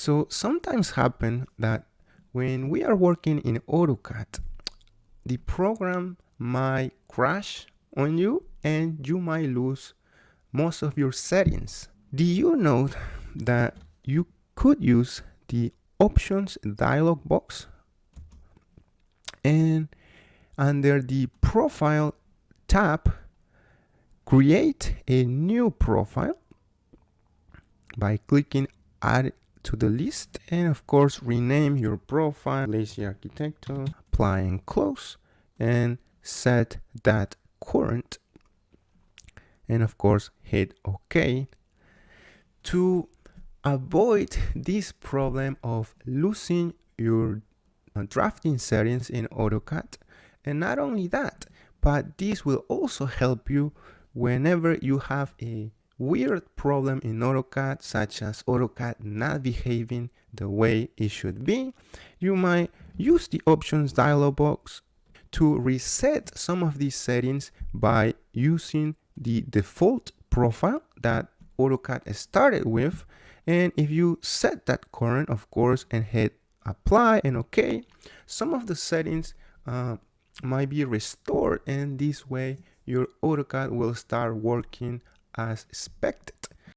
So sometimes happen that when we are working in AutoCAD, the program might crash on you and you might lose most of your settings. Do you know that you could use the options dialog box and under the profile tab, create a new profile by clicking add to the list, and of course rename your profile Lazy Arquitecto, apply and close, and set that current, and of course hit OK to avoid this problem of losing your drafting settings in AutoCAD. And not only that, but this will also help you whenever you have a weird problem in AutoCAD, such as AutoCAD not behaving the way it should be. You might use the options dialog box to reset some of these settings by using the default profile that AutoCAD started with. And if you set that current, of course, and hit apply and OK, some of the settings might be restored, and this way your AutoCAD will start working as expected.